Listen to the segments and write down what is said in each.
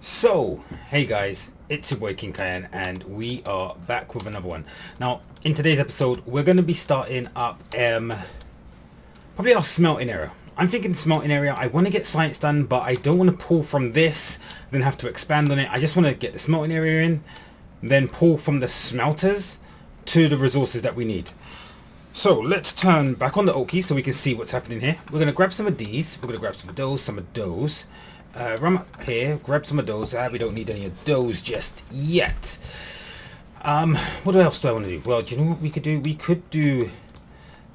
So, hey guys, it's your boy Kyn Kyan and we are back with another one. Now, in today's episode, we're going to be starting up probably our smelting area. I'm thinking smelting area, I want to get science done, but I don't want to pull from this, then have to expand on it. I just want to get the smelting area in, then pull from the smelters to the resources that we need. So, let's turn back on the oak key so we can see what's happening here. We're going to grab some of these, we're going to grab some of those. Run up here, grab some of those. We don't need any of those just yet. What else do I want to do? Well, do you know what we could do? We could do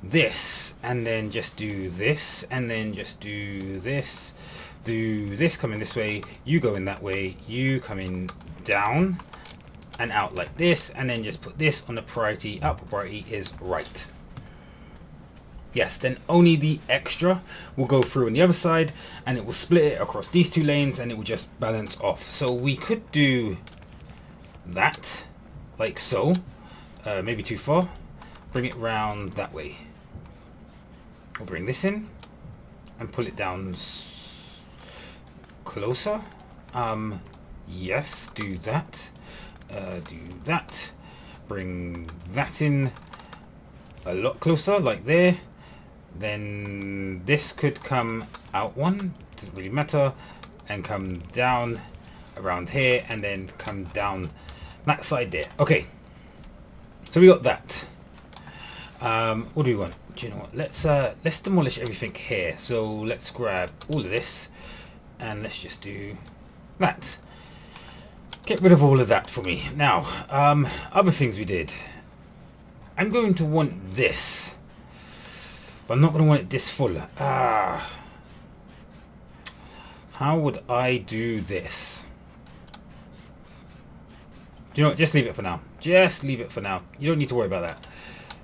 this, and then just do this, and then just do this. Do this coming this way, you go in that way, you coming down and out like this, and then just put this on the priority. Up priority is right. Yes, then only the extra will go through on the other side and it will split it across these two lanes and it will just balance off. So we could do that like so, maybe too far. Bring it round that way. We'll bring this in and pull it down closer. Yes, do that. Do that. Bring that in a lot closer, like there. Then this could come out one, doesn't really matter, and come down around here and then come down that side there. Okay, so we got that. What do we want? Do you know what, let's demolish everything here. So let's grab all of this and let's just do that. Get rid of all of that for me. Now, other things we did, I'm going to want this, but I'm not going to want it this full. How would I do this? Do you know what? Just leave it for now. Just leave it for now. You don't need to worry about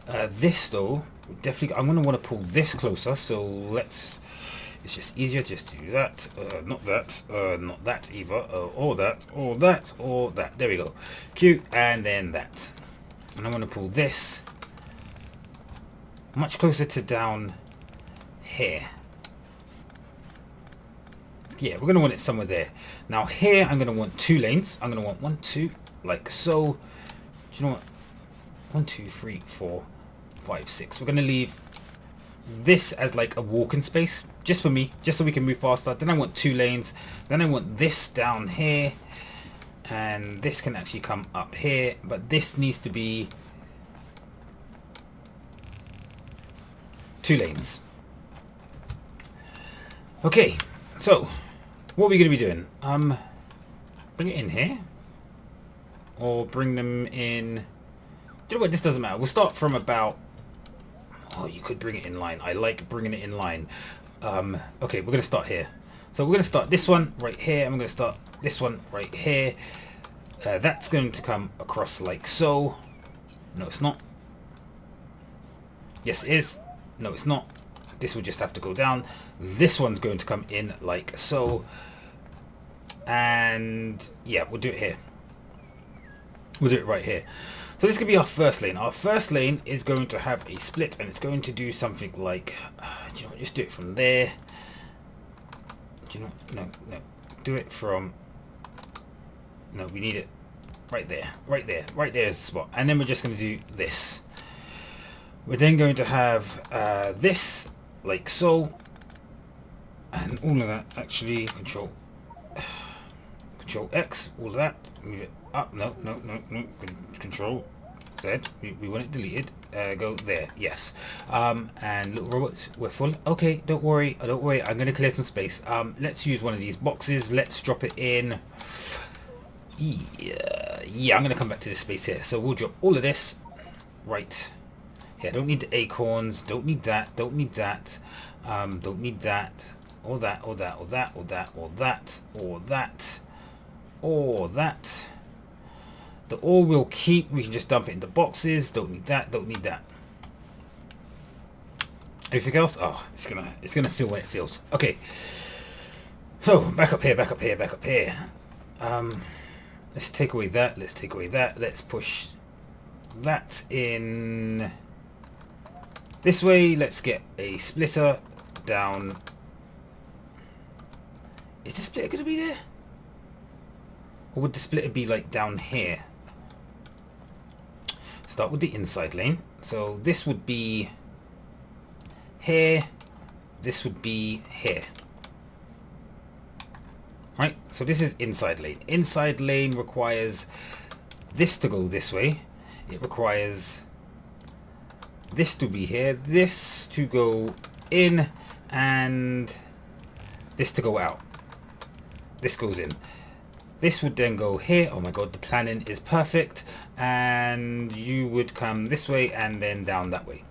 that. This though, definitely, I'm going to want to pull this closer. So let's. It's just easier just to do that. Not that. Not that either. Or that. Or that. Or that. There we go. Cute. And then that. And I'm going to pull this much closer to down here. Yeah, we're going to want it somewhere there. Now here I'm going to want two lanes. I'm going to want 1, 2, like so. Do you know what? 1, 2, 3, 4, 5, 6. We're going to leave this as like a walking space just for me, just so we can move faster. Then I want 2 lanes. Then I want this down here, and this can actually come up here, but this needs to be 2 lanes. Okay, so what are we going to be doing? Bring it in here, or bring them in. Do you know what? This doesn't matter. We'll start from about. Oh, you could bring it in line. I like bringing it in line. Okay, we're going to start here. So we're going to start this one right here. I'm going to start this one right here. That's going to come across like so. No, it's not. Yes, it is. No, it's not. This will just have to go down. This one's going to come in like so. And yeah, we'll do it here. We'll do it right here. So this could be our first lane. Our first lane is going to have a split, and it's going to do something like, do you know what, just do it from there. Do you know what? No. Do it from, no, we need it right there. Right there. Right there is the spot. And then we're just going to do this. We're then going to have this like so, and all of that actually control X, all of that, move it up. No, control Z, we want it deleted. Go there, yes. And little robots, we're full. Okay, don't worry, I'm going to clear some space. Let's use one of these boxes. Let's drop it in. Yeah, I'm going to come back to this space here. So we'll drop all of this right. Yeah, don't need the acorns, don't need that, don't need that, don't need that, or that, or that, or that, or that, or that, or that, or that. The ore will keep, we can just dump it into boxes, don't need that, don't need that. Anything else? Oh, it's gonna feel when it feels. Okay. So back up here, back up here, back up here. Let's take away that, let's take away that, let's push that in this way. Let's get a splitter down. Is the splitter going to be there? Or would the splitter be like down here? Start with the inside lane. So this would be here. This would be here. Right, so this is inside lane. Inside lane requires this to go this way. It requires this to be here, this to go in, and this to go out. This goes in. This would then go here. Oh my god, the planning is perfect. And you would come this way and then down that way.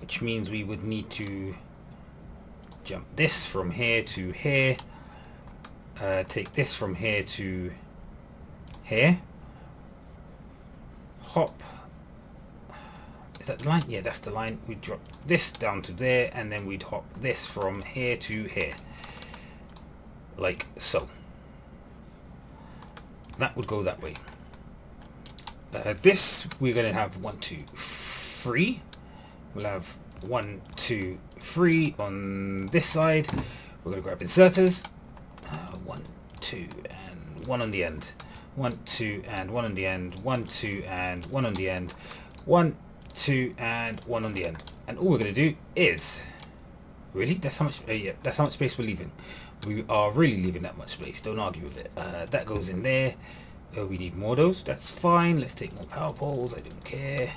Which means we would need to jump this from here to here. Take this from here to here. Hop. Is that the line? Yeah, that's the line. We'd drop this down to there, and then we'd hop this from here to here. Like so. That would go that way. This, we're going to have 1, 2, 3. We'll have 1, 2, 3 on this side. We're going to grab inserters. 1, 2, and 1 on the end. 1, 2, and 1 on the end. 1, 2, and 1 on the end. 1, 2, and 1 on the end. And all we're going to do is... Really? That's how much... yeah, that's how much space we're leaving. We are really leaving that much space. Don't argue with it. That goes in there. We need more of those. That's fine. Let's take more power poles. I don't care.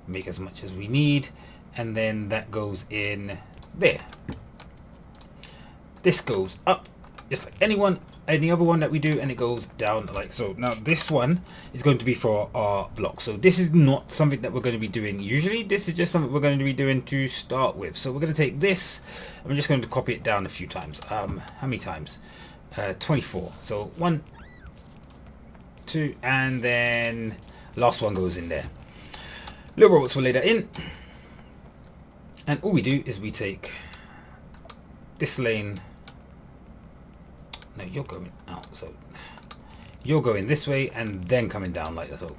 Make as much as we need. And then that goes in there. This goes up just like any other one that we do, and it goes down like so. Now this one is going to be for our block. So this is not something that we're going to be doing usually. This is just something we're going to be doing to start with. So we're going to take this, and we're just going to copy it down a few times. How many times? 24. So 1, 2, and then last one goes in there. Little robots will lay that in, and all we do is we take this lane. No, you're going out, so you're going this way and then coming down like so.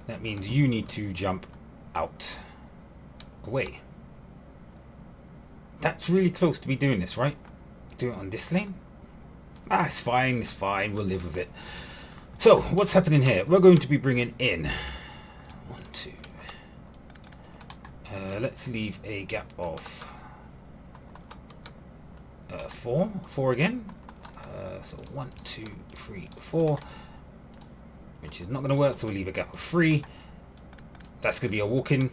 That means you need to jump out away. That's really close to be doing this, right? Do it on this lane. Ah, it's fine, we'll live with it. So what's happening here? We're going to be bringing in 1, 2. Let's leave a gap of 4 again. So 1, 2, 3, 4, which is not going to work, so we'll leave a gap of 3. That's going to be a walk-in.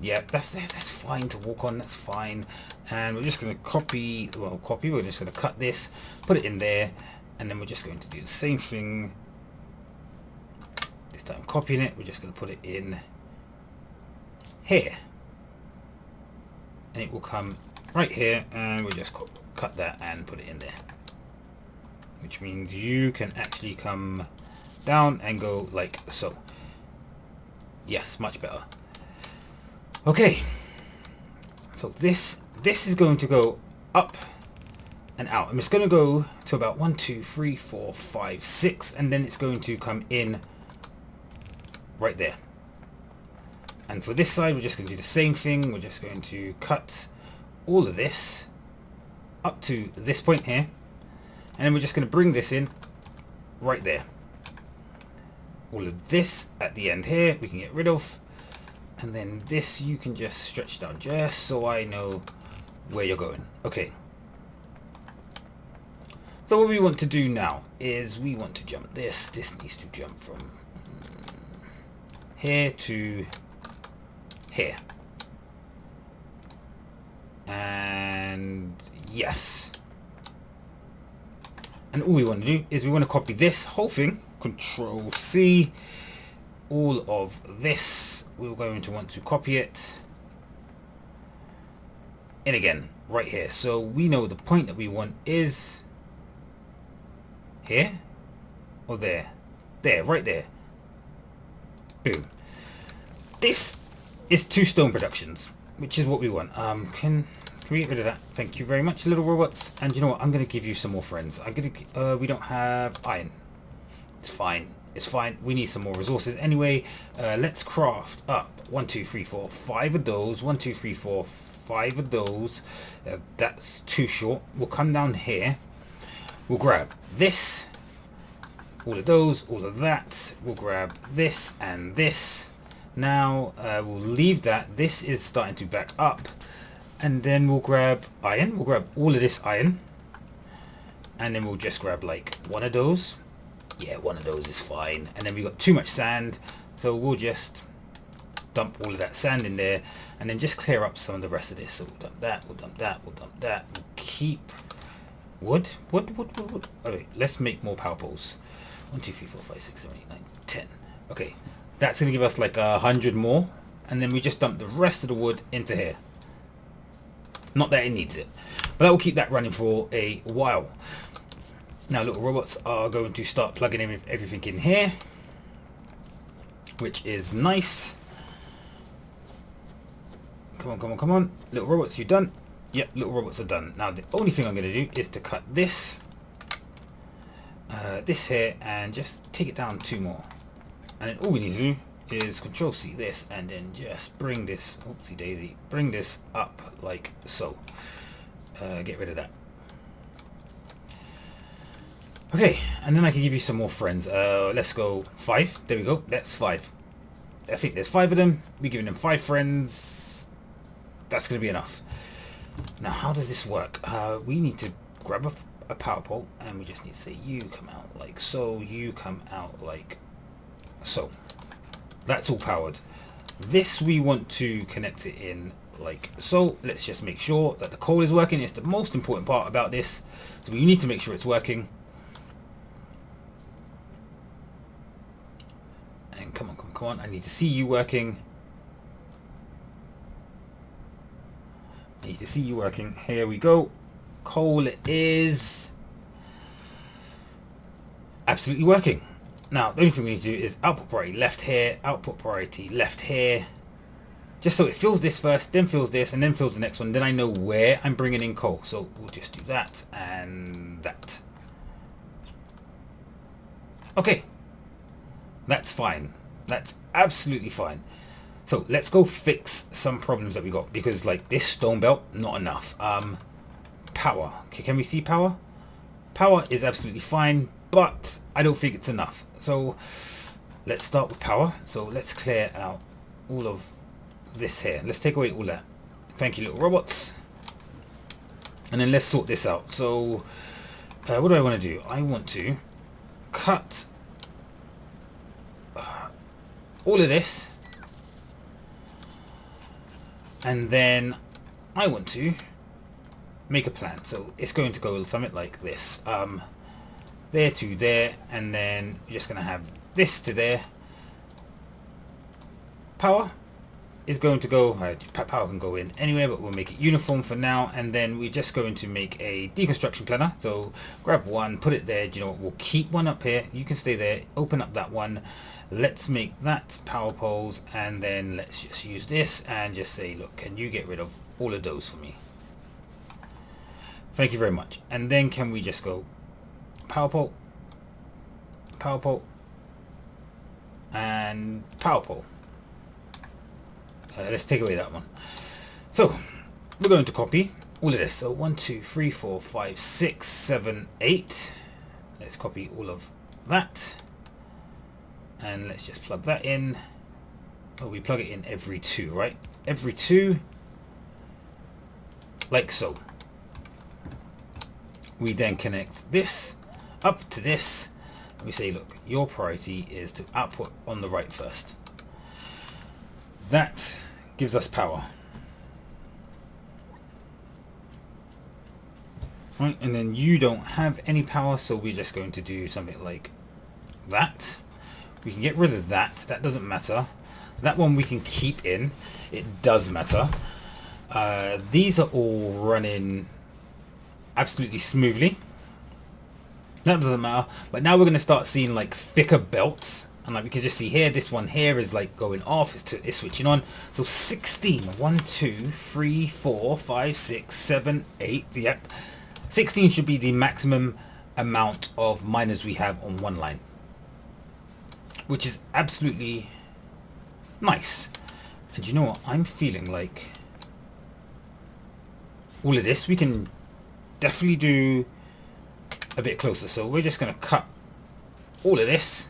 Yeah, that's fine to walk on, that's fine. And we're just going to copy, we're just going to cut this, put it in there, and then we're just going to do the same thing. This time copying it, we're just going to put it in here. And it will come right here, and we'll just cut that and put it in there. Which means you can actually come down and go like so. Yes, much better. Okay, so this is going to go up and out. I'm just going to go to about 1, 2, 3, 4, 5, 6, and then it's going to come in right there. And for this side, we're just going to do the same thing. We're just going to cut all of this up to this point here. And then we're just going to bring this in right there. All of this at the end here we can get rid of. And then this you can just stretch down just so I know where you're going. Okay. So what we want to do now is we want to jump this. This needs to jump from here to here. And yes. And all we want to do is we want to copy this whole thing, Control C, all of this. We're going to want to copy it in again, right here. So we know the point that we want is here or there. There, right there. Boom. This is 2 stone productions, which is what we want. Can we get rid of that? Thank you very much, little robots. And you know what? I'm going to give you some more friends. I'm going to. We don't have iron. It's fine. It's fine. We need some more resources anyway. Let's craft up 1, 2, 3, 4, 5 of those. 1, 2, 3, 4, 5 of those. That's too short. We'll come down here. We'll grab this, all of those, all of that. We'll grab this and this. Now we'll leave that. This is starting to back up. And then we'll grab iron. We'll grab all of this iron. And then we'll just grab like one of those. Yeah, one of those is fine. And then we've got too much sand. So we'll just dump all of that sand in there. And then just clear up some of the rest of this. So we'll dump that, we'll dump that, we'll dump that. We'll keep wood. Alright, let's make more power poles. 1, 2, 3, 4, 5, 6, 7, 8, 9, 10. Okay, that's going to give us like 100 more. And then we just dump the rest of the wood into here. Not that it needs it, but that will keep that running for a while. Now little robots are going to start plugging in everything in here, which is nice. Come on, come on, come on. Little robots, you done? Yep, little robots are done. Now the only thing I'm going to do is to cut this, this here, and just take it down 2 more. And then all we need to do is Control C this, and then just bring this, oopsie daisy, bring this up like so. Get rid of that. Okay, and then I can give you some more friends. Let's go 5. There we go. That's 5. I think there's 5 of them. We're giving them 5 friends. That's going to be enough. Now, how does this work? We need to grab a power pole, and we just need to say you come out like so. You come out like so. That's all powered. This we want to connect it in like so. Let's just make sure that the coal is working. It's the most important part about this. So we need to make sure it's working. And come on, come on, come on. I need to see you working. I need to see you working. Here we go. Coal is absolutely working. Now, the only thing we need to do is output priority left here, output priority left here. Just so it fills this first, then fills this, and then fills the next one. Then I know where I'm bringing in coal. So we'll just do that and that. Okay. That's fine. That's absolutely fine. So let's go fix some problems that we got. Because like this stone belt, not enough. Power. Okay, can we see power? Power is absolutely fine, but I don't think it's enough. So let's start with power. So let's clear out all of this here. Let's take away all that. Thank you, little robots. And then let's sort this out. So what do I want to do? I want to cut all of this, and then I want to make a plan. So it's going to go something like this. There to there, and then you're just going to have this to there. Power is going to go, power can go in anywhere, but we'll make it uniform for now. And then we're just going to make a deconstruction planner. So grab one, put it there. You know what, we'll keep one up here. You can stay there, open up that one. Let's make that power poles, and then let's just use this and just say, look, can you get rid of all of those for me? Thank you very much. And then can we just go power pole, and power pole. Let's take away that one. So we're going to copy all of this. So 1, 2, 3, 4, 5, 6, 7, 8. Let's copy all of that, and let's just plug that in. Oh, we plug it in every 2, right? Every 2, like so. We then connect this up to this, and we say, look, your priority is to output on the right first. That gives us power. Right, and then you don't have any power, so we're just going to do something like that. We can get rid of that. That doesn't matter. That one we can keep in. It does matter. These are all running absolutely smoothly. That doesn't matter. But now we're going to start seeing like thicker belts. And like we can just see here, this one here is like going off. It's switching on. So 16. 1, 2, 3, 4, 5, 6, 7, 8. Yep. 16 should be the maximum amount of miners we have on one line, which is absolutely nice. And you know what? I'm feeling like all of this we can definitely do a bit closer. So we're just going to cut all of this,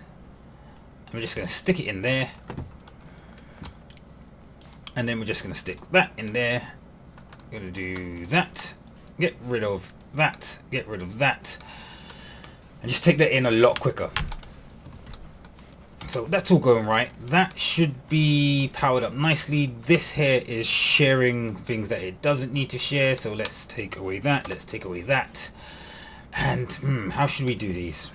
and we're just going to stick it in there, and then we're just going to stick that in there. We're going to do that, get rid of that, get rid of that, and just take that in a lot quicker. So that's all going right. That should be powered up nicely. This here is sharing things that it doesn't need to share, so let's take away that, let's take away that. And how should we do these?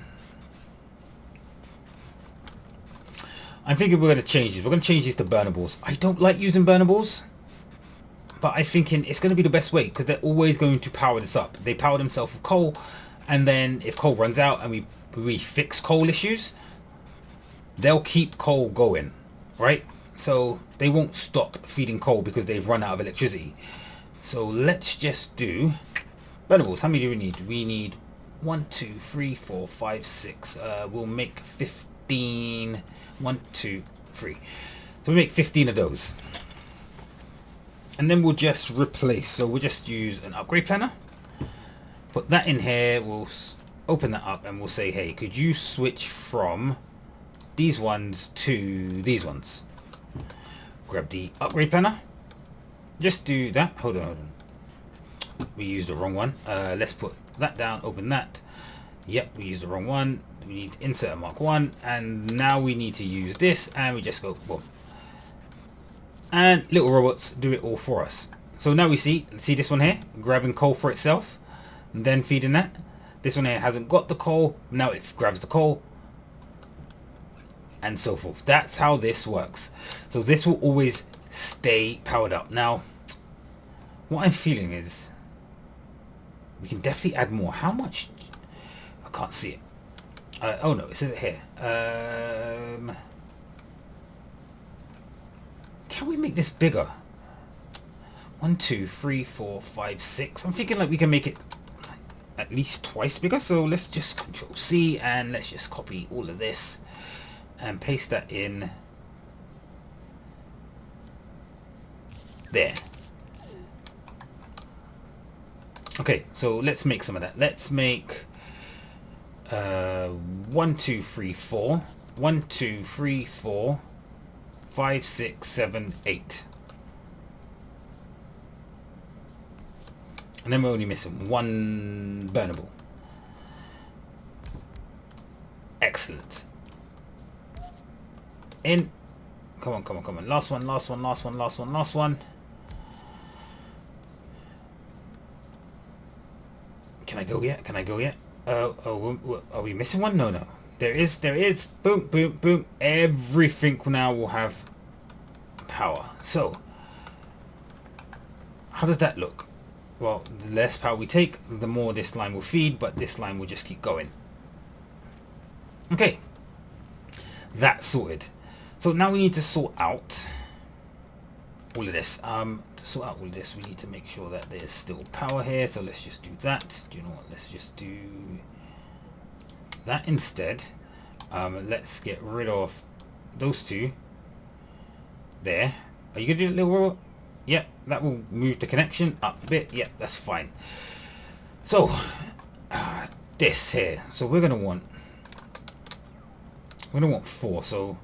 I'm thinking we're going to change these. We're going to change these to burnables. I don't like using burnables, but I'm thinking it's going to be the best way, because they're always going to power this up. They power themselves with coal, and then if coal runs out and we fix coal issues, they'll keep coal going, right? So they won't stop feeding coal because they've run out of electricity. So let's just do burnables. How many do we need? We need 1, 2, 3, 4, 5, 6. We'll make 15. 1, 2, 3. So we make 15 of those. And then we'll just replace. So we'll just use an upgrade planner. Put that in here. We'll open that up and we'll say, hey, could you switch from these ones to these ones? Grab the upgrade planner. Just do that. Hold on. We used the wrong one. Let's put that down. Open that. Yep, we used the wrong one. We need to insert a Mark 1, and now we need to use this, and we just go boom. And little robots do it all for us. So now we see this one here grabbing coal for itself, and then feeding that. This one here hasn't got the coal. Now it grabs the coal, and so forth. That's how this works. So this will always stay powered up. Now, what I'm feeling is we can definitely add more. How much? I can't see it. Oh no, it says it here. Can we make this bigger? 1, 2, 3, 4, 5, 6. I'm thinking like we can make it at least twice bigger. So let's just Control C and let's just copy all of this and paste that in there. Okay, so let's make some of that. Let's make 1, 2, 3, 4. 1, 2, 3, 4, 5, 6, 7, 8. And then we're only missing one burnable. Excellent. In. Come on, come on, come on. Last one, last one, last one, last one, last one. Can I go yet? Can I go yet? Oh, are we missing one? No, no. There is. Boom, boom, boom. Everything now will have power. So, how does that look? Well, the less power we take, the more this line will feed, but this line will just keep going. Okay. That's sorted. So now we need to sort out all of this. To sort out all of this, we need to make sure that there's still power here. So let's just do that. Do you know what? Let's just do that instead. Let's get rid of those two there. Are you gonna do a little robot? Yep, that will move the connection up a bit. Yep, that's fine. So this here. So we're gonna want 4. So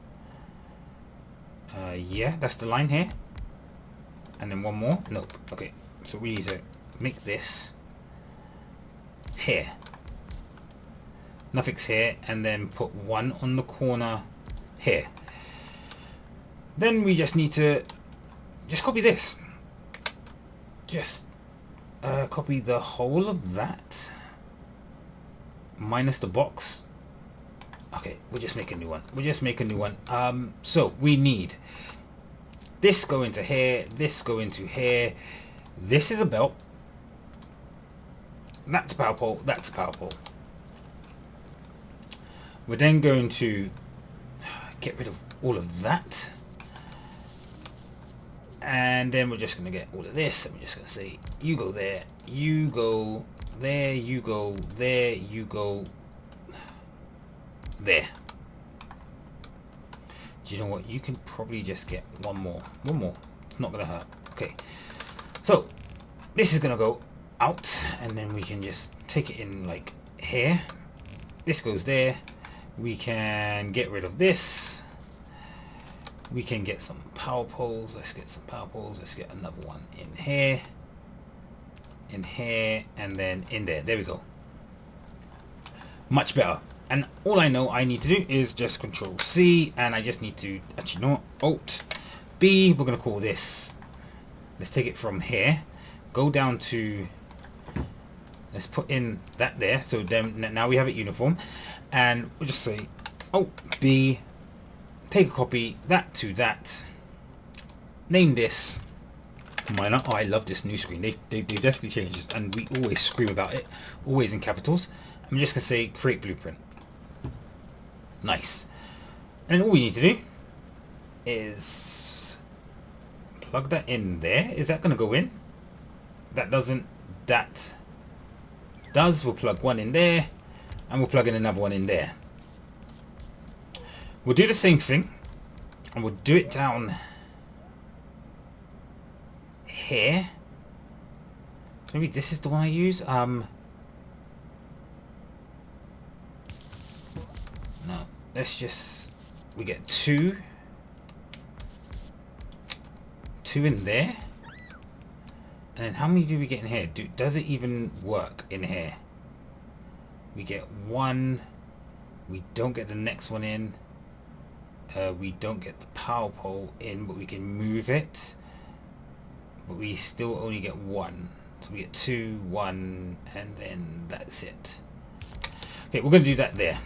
yeah, that's the line here. And then one more. Nope. Okay. So we need to make this here. Nothing's here. And then put one on the corner here. Then we just need to just copy this. Just copy the whole of that. Minus the box. Okay. We'll just make a new one. We'll just make a new one. So we need this go into here, this go into here. This is a belt. That's a power pole, that's a power pole. We're then going to get rid of all of that. And then we're just going to get all of this. And we're just going to say, you go there, you go there, you go there, you go there. Do you know what? You can probably just get one more. One more. It's not going to hurt. Okay. So, this is going to go out. And then we can just take it in like here. This goes there. We can get rid of this. We can get some power poles. Let's get some power poles. Let's get another one in here, and then in there. There we go. Much better. And all I know I need to do is just Control C, and I just need to actually not Alt B. We're gonna call this. Let's take it from here. Go down to. Let's put in that there. So then now we have it uniform, and we'll just say Alt B. Take a copy that to that. Name this. Minor. Oh, I love this new screen. They definitely changed this, and we always scream about it. Always in capitals. I'm just gonna say create blueprint. Nice. And all we need to do is plug that in there. Is that gonna go in? That doesn't. That does. We'll plug one in there, and we'll plug in another one in there. We'll do the same thing, and we'll do it down here. Maybe this is the one I use. No, let's just, we get two in there, and then how many do we get in here? Does it even work in here? We get one. We don't get the next one in. We don't get the power pole in, but we can move it. But we still only get one. So we get 2, 1, and then that's it. Okay, we're going to do that there.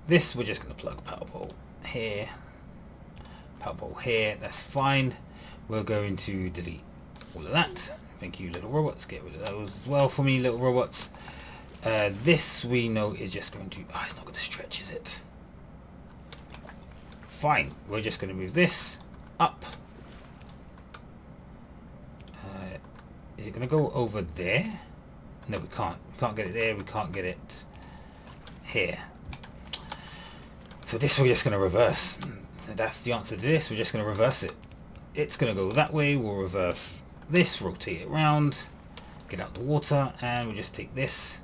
This, we're just going to plug power pole here. Power pole here, that's fine. We're going to delete all of that. Thank you, little robots. Get rid of those as well for me, little robots. This we know is just going to... Oh, it's not going to stretch, is it? Fine. We're just going to move this up. Is it going to go over there? No, we can't. We can't get it there. We can't get it here. So this we're just going to reverse. That's the answer to this. We're just going to reverse it. It's going to go that way. We'll reverse this, rotate it around, get out the water, and we'll just take this,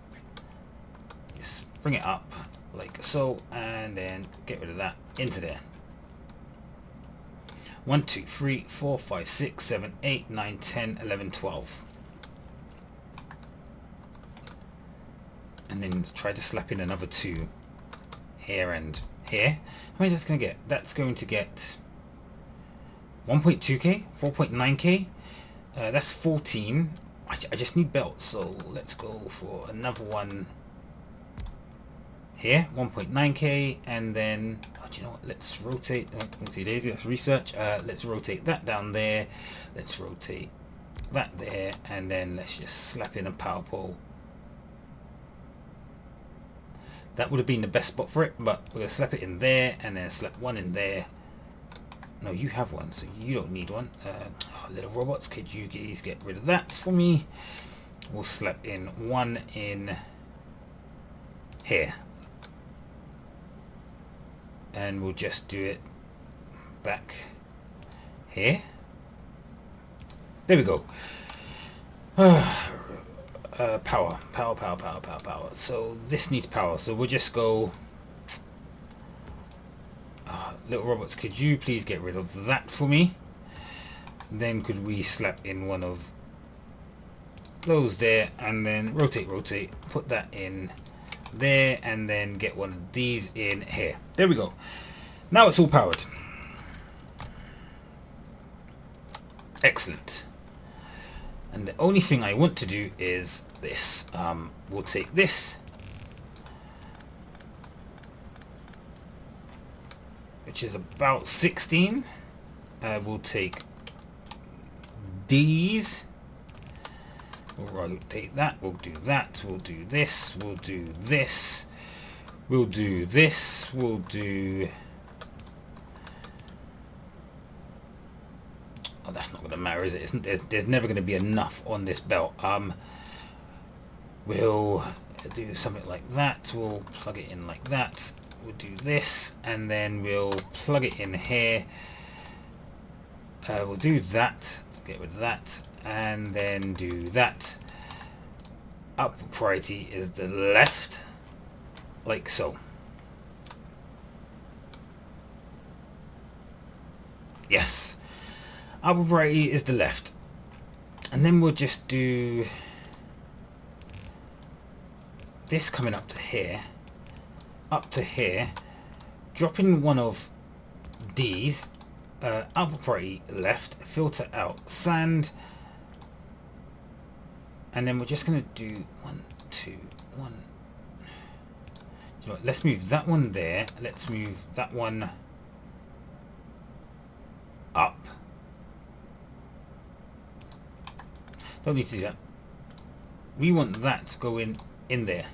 just bring it up like so, and then get rid of that into there. 1, 2, 3, 4, 5, 6, 7, 8, 9, 10, 11, 12. And then try to slap in another 2 here and here. How many that's going to get? That's going to get 1.2k, 4.9k. That's 14. I just need belts, so let's go for another one here, 1.9k, and then, oh, do you know what? Let's rotate. Let's see, lazy. Let's research. Let's rotate that down there. Let's rotate that there, and then let's just slap in a power pole. That would have been the best spot for it, but we're gonna slap it in there, and then slap one in there. No, you have one, so you don't need one. Oh, little robots, could you please get rid of that for me? We'll slap in one in here. And we'll just do it back here. There we go. Power. So this needs power, so we'll just go... little robots, could you please get rid of that for me? Then could we slap in one of those there, and then rotate, put that in there, and then get one of these in here. There we go. Now it's all powered. Excellent. And the only thing I want to do is this. We'll take this, which is about 16. We'll take these. We'll rotate that. We'll do that. We'll do this. We'll do this. We'll do this. We'll do... Oh, that's not going to matter, is it? There's never going to be enough on this belt. We'll do something like that. We'll plug it in like that. We'll do this, and then we'll plug it in here. We'll do that, get rid of that, and then do that. Output priority is the left, like so. Yes, output priority is the left. And then we'll just do this coming up to here, dropping one of these, output priority left, filter out sand, and then we're just going to do 1, 2, 1. You know what, let's move that one there, let's move that one up. Don't need to do that. We want that to go in there.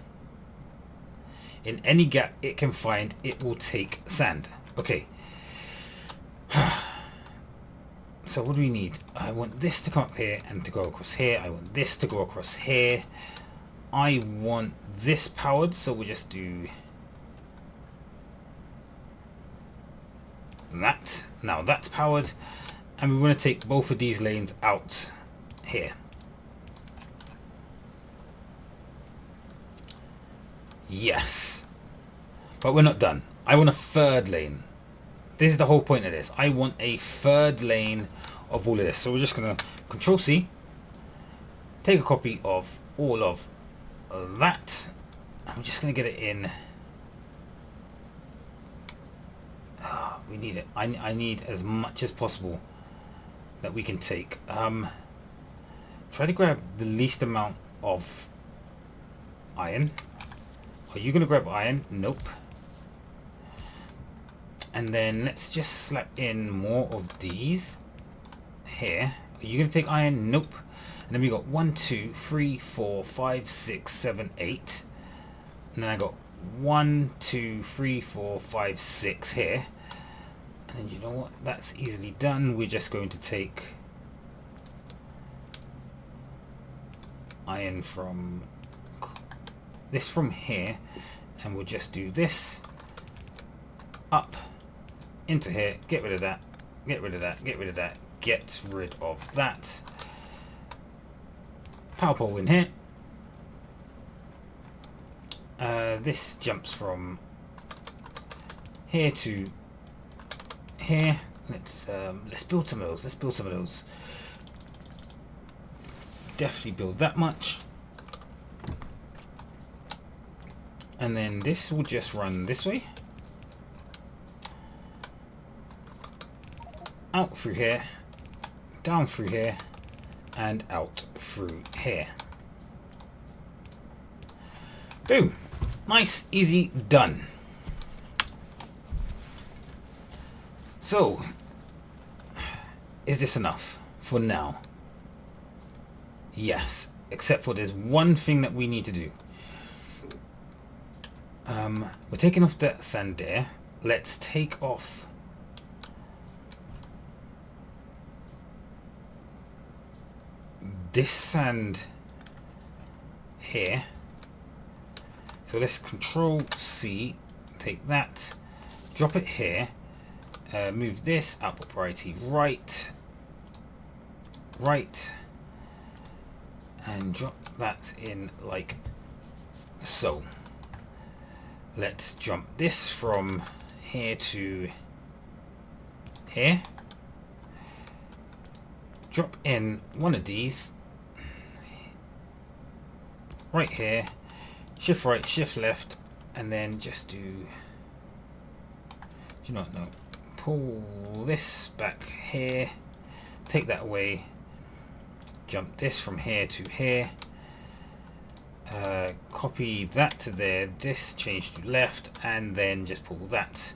In any gap it can find, it will take sand. Okay. So what do we need? I want this to come up here and to go across here. I want this to go across here. I want this powered, so we'll just do that. Now that's powered, and we want to take both of these lanes out here. Yes, but we're not done. I want a third lane. This is the whole point of this. I want a third lane of all of this. So we're just going to Control C, take a copy of all of that. I'm just going to get it in. Oh, we need it. I need as much as possible that we can take. Try to grab the least amount of iron. Are you going to grab iron? Nope. And then let's just slap in more of these here. Are you going to take iron? Nope. And then we got 1, 2, 3, 4, 5, 6, 7, 8. And then I got 1, 2, 3, 4, 5, 6 here. And then you know what? That's easily done. We're just going to take iron from this from here, and we'll just do this up into here. Get rid of that, get rid of that, get rid of that, get rid of that. Power pole in here. This jumps from here to here. Let's build some of those. Let's build some of those. Definitely build that much. And then this will just run this way, out through here, down through here, and out through here. Boom. Nice, easy, done. So, is this enough for now? Yes, except for there's one thing that we need to do. We're taking off that sand there. Let's take off this sand here. So let's Control C, take that, drop it here, move this output priority right, and drop that in like so. Let's jump this from here to here. Drop in one of these right here. Shift right, shift left, and then just do you not know? Pull this back here. Take that away. Jump this from here to here. Copy that to there, this change to left, and then just pull that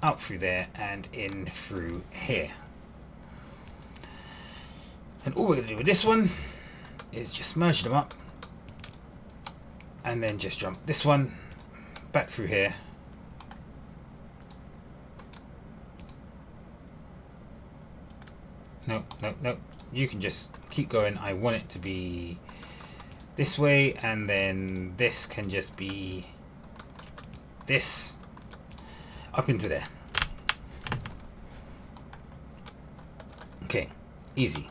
out through there and in through here. And all we're going to do with this one is just merge them up, and then just jump this one back through here. No, no, no, you can just keep going. I want it to be this way, and then this can just be this up into there. Okay, easy.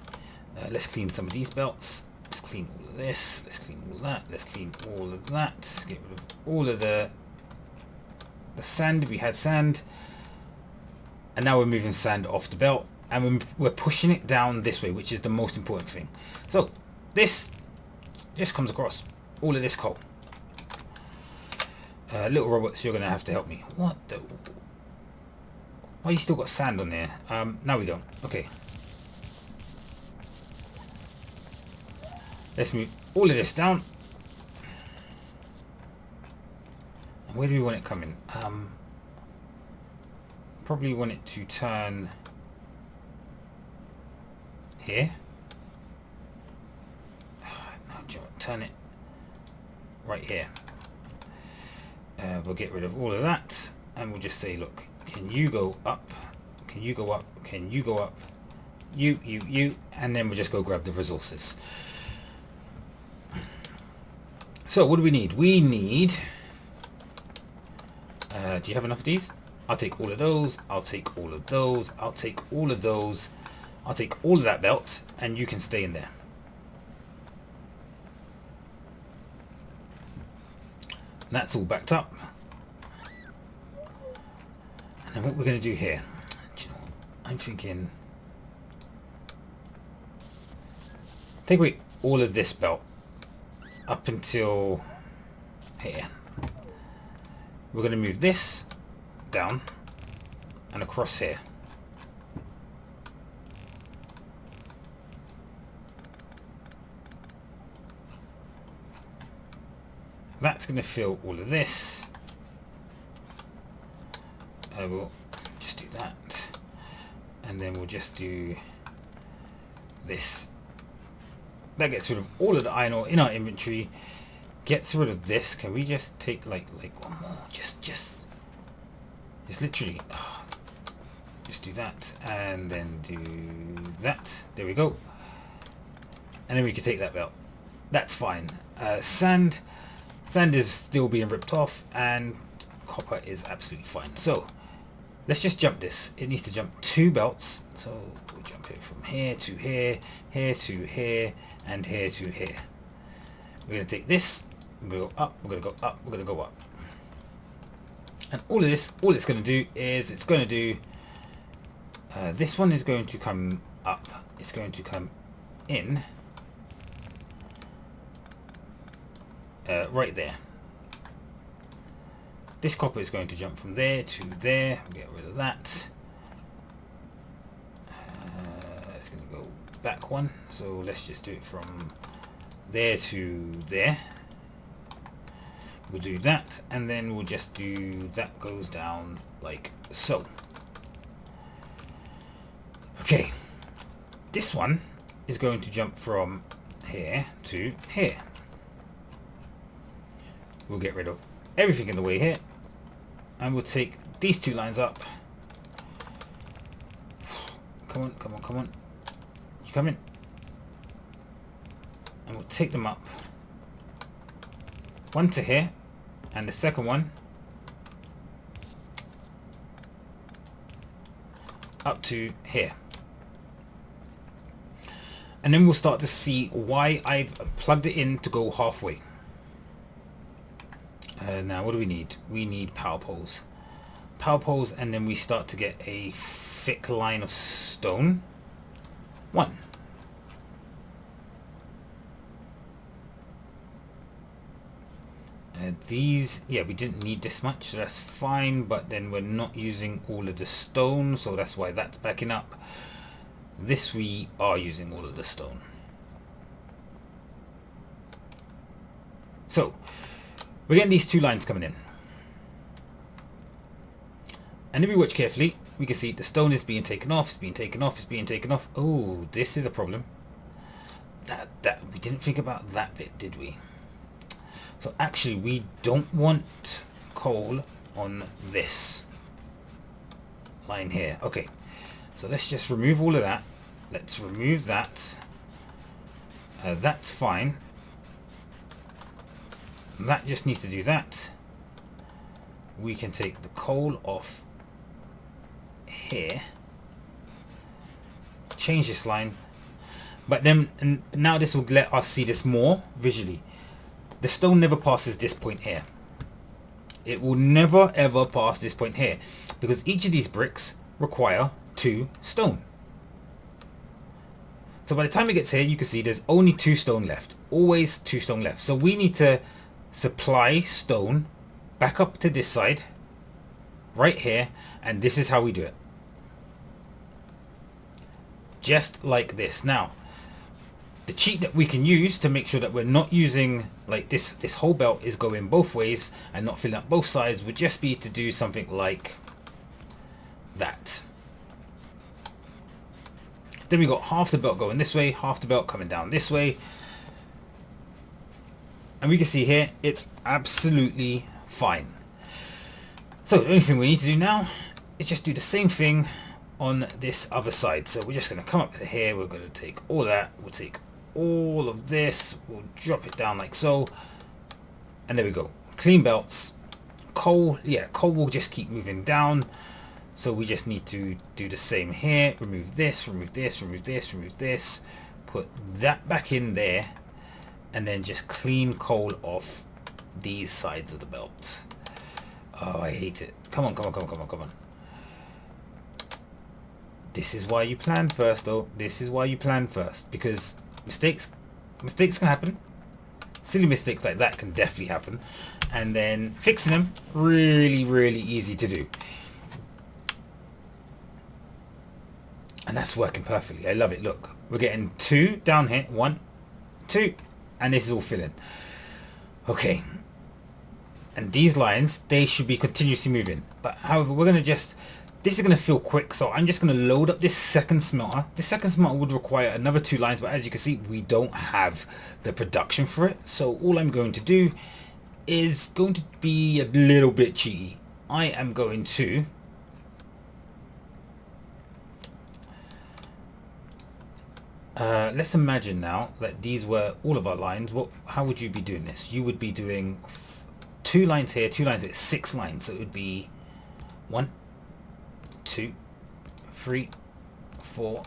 Let's clean some of these belts. Let's clean all of this. Let's clean all that. Let's clean all of that. Get rid of all of the sand if we had sand. And now we're moving sand off the belt, and we're pushing it down this way, which is the most important thing. So this just comes across all of this coal. Little robots, you're gonna have to help me. What the? Why you still got sand on there? No, we don't. Okay. Let's move all of this down. And where do we want it coming? Probably want it to turn here. No, turn it right here. We'll get rid of all of that, and we'll just say, look, can you go up? Can you go up? Can you go up? You, and then we'll just go grab the resources. So what do we need? We need... do you have enough of these? I'll take all of those. I'll take all of those. I'll take all of those. I'll take all of that belt, and you can stay in there. And that's all backed up. And then what we're going to do here, do you know what? I'm thinking, take away all of this belt up until here. We're going to move this down and across here. That's going to fill all of this. We'll just do that, and then we'll just do this. That gets rid of all of the iron ore in our inventory. Gets rid of this. Can we just take like one more? Just literally. Just do that, and then do that. There we go. And then we can take that belt. That's fine. Sand is still being ripped off, and copper is absolutely fine. So let's just jump this. It needs to jump 2 belts. So we'll jump it from here to here, here to here, and here to here. We're going to take this. We're going to go up. We're going to go up. We're going to go up. And all of this, all it's going to do is it's going to do. This one is going to come up. It's going to come in. Right there. This copper is going to jump from there to there. We'll get rid of that. It's going to go back one. So let's just do it from there to there. We'll do that, and then we'll just do that goes down like so. Okay. This one is going to jump from here to here. We'll get rid of everything in the way here, and we'll take these 2 lines up. Come on, come on, come on. You come in. And we'll take them up. One to here, and the second one up to here. And then we'll start to see why I've plugged it in to go halfway. Now what do we need? We need power poles. Power poles, and then we start to get a thick line of stone. 1. These, yeah, we didn't need this much, so that's fine, but then we're not using all of the stone, so that's why that's backing up. This we are using all of the stone. So we're getting these 2 lines coming in, and if we watch carefully, we can see the stone is being taken off, it's being taken off, it's being taken off. Oh, this is a problem. That we didn't think about that bit, did we? So actually we don't want coal on this line here. Okay, so let's just remove all of that. Let's remove that. That's fine. That just needs to do that. We can take the coal off here. Change this line. But then, and now this will let us see this more visually. The stone never passes this point here. It will never ever pass this point here, because each of these bricks require 2 stone. So by the time it gets here, you can see there's only 2 stone left. Always 2 stone left. So we need to supply stone back up to this side, right here, and this is how we do it. Just like this. Now, the cheat that we can use to make sure that we're not using like this whole belt is going both ways and not filling up both sides would just be to do something like that. Then we got half the belt going this way, half the belt coming down this way. And we can see here, it's absolutely fine. So the only thing we need to do now is just do the same thing on this other side. So we're just going to come up to here, we're going to take all that, we'll take all of this, we'll drop it down like so, and there we go. Clean belts. Coal, yeah, coal will just keep moving down, so we just need to do the same here. Remove this, remove this, remove this, remove this, put that back in there, and then just clean coal off these sides of the belt. Oh, I hate it. Come on, come on, come on, come on, come on. This is why you plan first, though. This is why you plan first, because mistakes can happen. Silly mistakes like that can definitely happen, and then fixing them really, really easy to do. And that's working perfectly. I love it. Look, we're getting 2 down here. 1, 2, and this is all filling. Okay. And these lines, they should be continuously moving. But however, we're going to just... This is going to feel quick, so I'm just going to load up this second smelter. This second smelter would require another 2 lines, but as you can see, we don't have the production for it. So all I'm going to do is going to be a little bit cheeky. I am going to... let's imagine now that these were all of our lines. How would you be doing this? You would be doing 2 lines here, 2 lines here, 6 lines. So it would be 1, 2, 3, 4,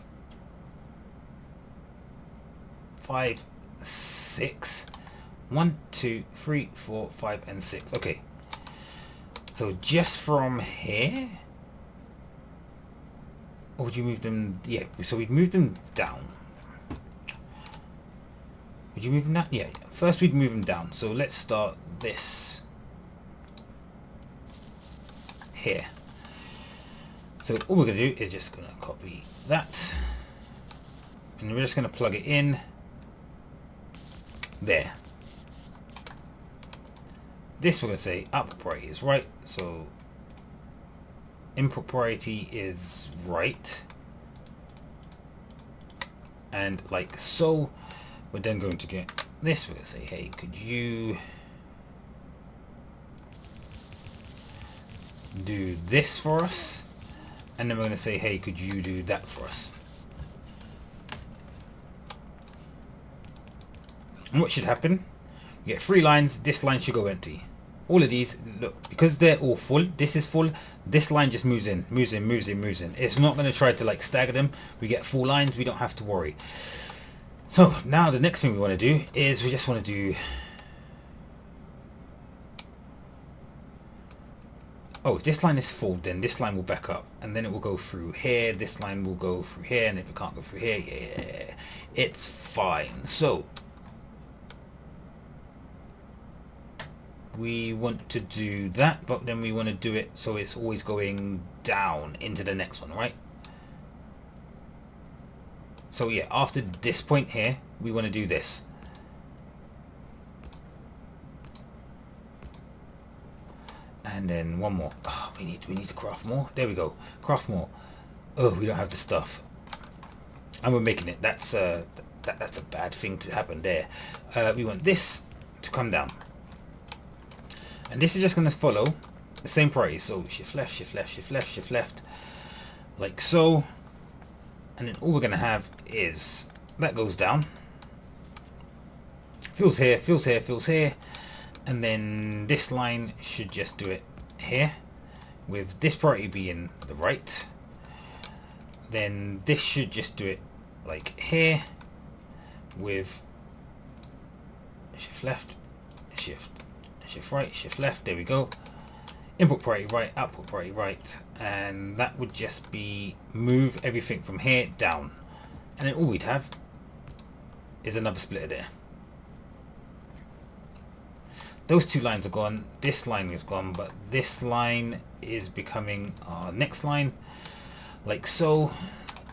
5, 6. 1, 2, 3, 4, 5, and 6. Okay. So just from here, or would you move them? Yeah. So we'd move them down. Would you move them down? Yeah. First we'd move them down. So let's start this here. So all we're going to do is just going to copy that, and we're just going to plug it in there. This we're going to say output priority is right, so input priority is right, and like so. We're then going to get this. We're going to say, hey, could you do this for us? And then we're going to say, hey, could you do that for us? And what should happen? You get 3 lines. This line should go empty. All of these, look, because they're all full, this is full, this line just moves in, moves in, moves in, moves in. It's not going to try to like stagger them. We get 4 lines. We don't have to worry. So now the next thing we want to do is we just want to do... Oh, if this line is full, then this line will back up, and then it will go through here. This line will go through here, and if it can't go through here, yeah, it's fine. So we want to do that, but then we want to do it so it's always going down into the next one, right? So yeah, after this point here, we want to do this. And then one more. Oh, we need to craft more. There we go. Craft more. Oh, we don't have the stuff. And we're making it. That's a bad thing to happen there. We want this to come down. And this is just going to follow the same priority. So shift left, shift left, shift left, shift left. Like so. And then all we're going to have is that goes down. Fills here, fills here, fills here. And then this line should just do it here, with this priority being the right. Then this should just do it like here, with shift left, shift right, shift left. There we go. Input priority right, output priority right, and that would just be move everything from here down, and then all we'd have is another splitter there. Those two lines are gone, this line is gone, but this line is becoming our next line, like so.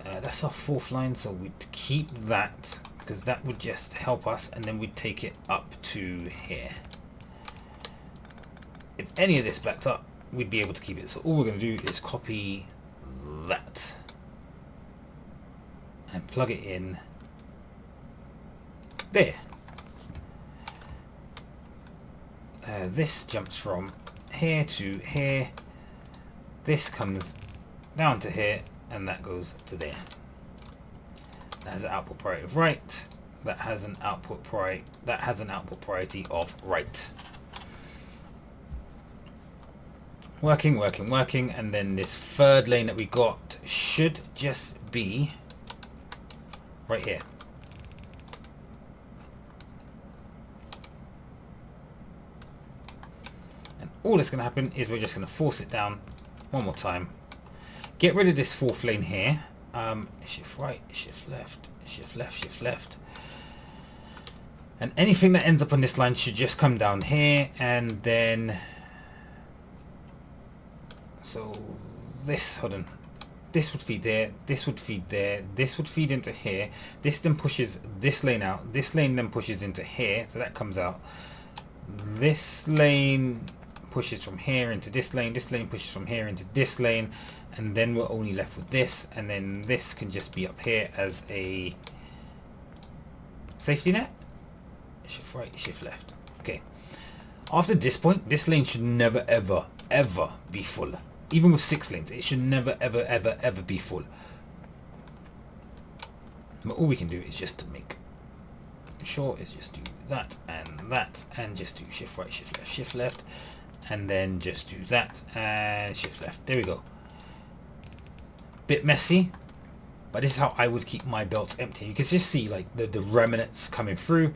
That's our fourth line, so we'd keep that because that would just help us, and then we'd take it up to here. If any of this backed up, we'd be able to keep it. So all we're going to do is copy that and plug it in there. This jumps from here to here, this comes down to here, and that goes to there. That has an output priority of right, that has an output priority of right. Working, and then this third lane that we got should just be right here. And all that's going to happen is we're just going to force it down one more time. Get rid of this fourth lane here. Shift right, shift left, shift left, shift left. And anything that ends up on this line should just come down here, and then so this, hold on, this would feed there, this would feed there, this would feed into here, this then pushes this lane out, this lane then pushes into here, so that comes out, this lane pushes from here into this lane pushes from here into this lane, and then we're only left with this, and then this can just be up here as a safety net. Shift right, shift left. Okay, after this point, this lane should never ever be full. Even with 6 lanes, it should never ever be full. But all we can do is just to make sure is just do that, and just do shift right, shift left, and then just do that and shift left. There we go. Bit messy, but this is how I would keep my belts empty. You can just see like the remnants coming through.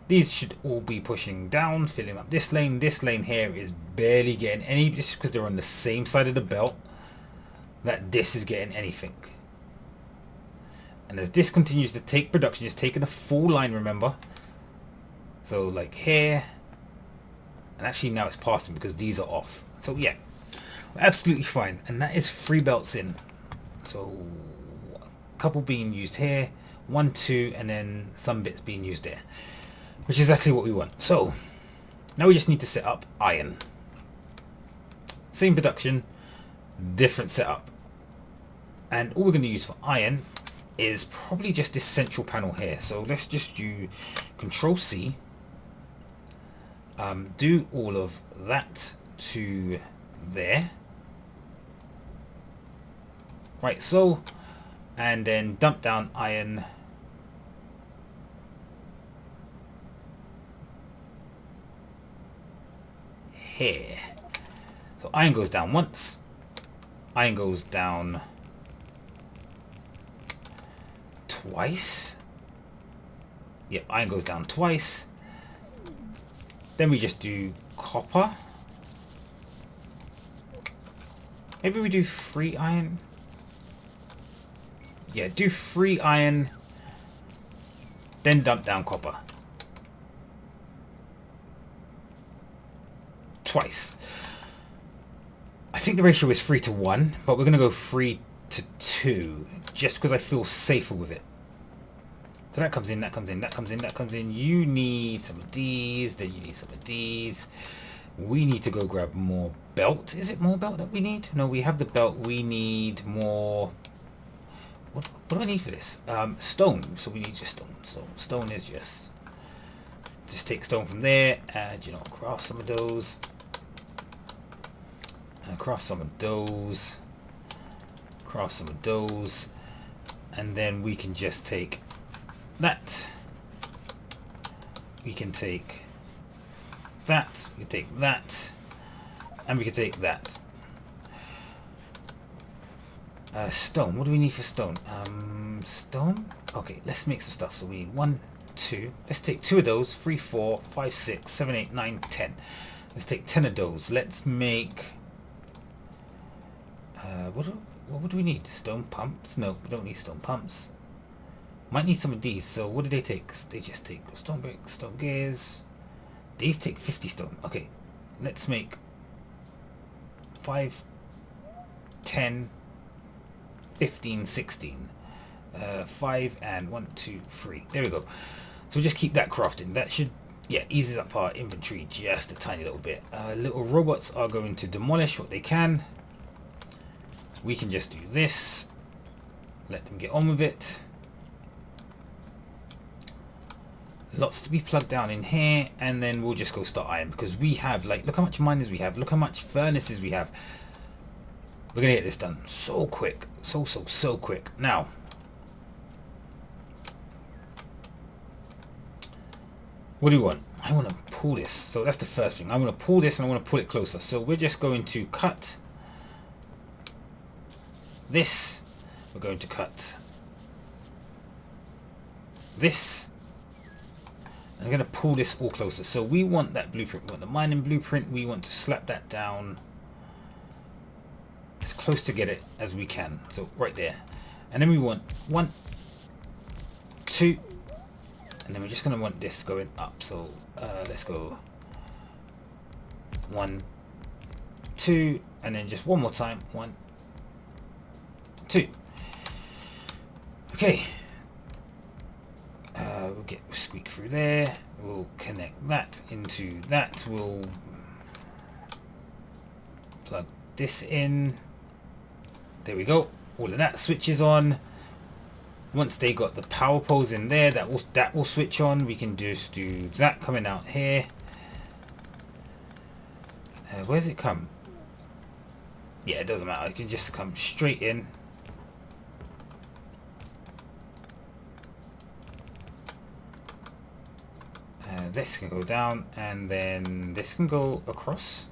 These should all be pushing down, filling up this lane. This lane here is barely getting any, just because they're on the same side of the belt, that this is getting anything. And as this continues to take production, it's taking a full line, remember. So like here, and actually now it's passing because these are off. So yeah, absolutely fine. And that is 3 belts in. So a couple being used here, 1, 2, and then some bits being used there, which is actually what we want. So now we just need to set up iron. Same production, different setup. And all we're going to use for iron is probably just this central panel here. So let's just do Control C, do all of that to there. Right, so, and then dump down iron here. So iron goes down once, iron goes down twice. Yep, iron goes down twice. Then we just do copper. Maybe we do 3 iron. Yeah, do 3 iron, then dump down copper. Twice. I think the ratio is 3 to 1, but we're going to go 3 to 2, just because I feel safer with it. So that comes in, that comes in, that comes in, that comes in. You need some of these, then you need some of these. We need to go grab more belt. Is it more belt that we need? No, we have the belt. We need more. What do I need for this? Stone. So we need just stone. Stone is just take stone from there, and you know, craft some of those. And craft some of those. Craft some of those. And then we can just take that. We can take that. We can take that. And we can take that. Stone. What do we need for stone? Stone? Okay, let's make some stuff. So we need 1, 2. Let's take 2 of those. 3, 4, 5, 6, 7, 8, 9, 10. Let's take 10 of those. Let's make... what would we need? Stone pumps? No, we don't need stone pumps. Might need some of these. So what do they take? They just take stone bricks, stone gears. These take 50 stone. Okay, let's make 5, 10, 15, 16. 5 and 1, 2, 3. There we go. So we'll just keep that crafting. That should, yeah, eases up our inventory just a tiny little bit. Little robots are going to demolish what they can. We can just do this. Let them get on with it. Lots to be plugged down in here, and then we'll just go start iron, because we have, like, look how much miners we have, look how much furnaces we have. We're gonna get this done so quick, so quick. Now, what do you want? I want to pull this. So that's the first thing. I want to pull this and I want to pull it closer. So we're just going to cut this. We're going to cut this. I'm going to pull this all closer. So we want that blueprint. We want the mining blueprint. We want to slap that down as close to get it as we can. So right there. And then we want 1, 2, and then we're just going to want this going up. So let's go 1, 2, and then just one more time. 1, 2. Okay. We'll get squeak through there. We'll connect that into that. We'll plug this in. There we go. All of that switches on. Once they got the power poles in there, that will switch on. We can just do that coming out here. Where's it come? Yeah, it doesn't matter. It can just come straight in. This can go down, and then this can go across.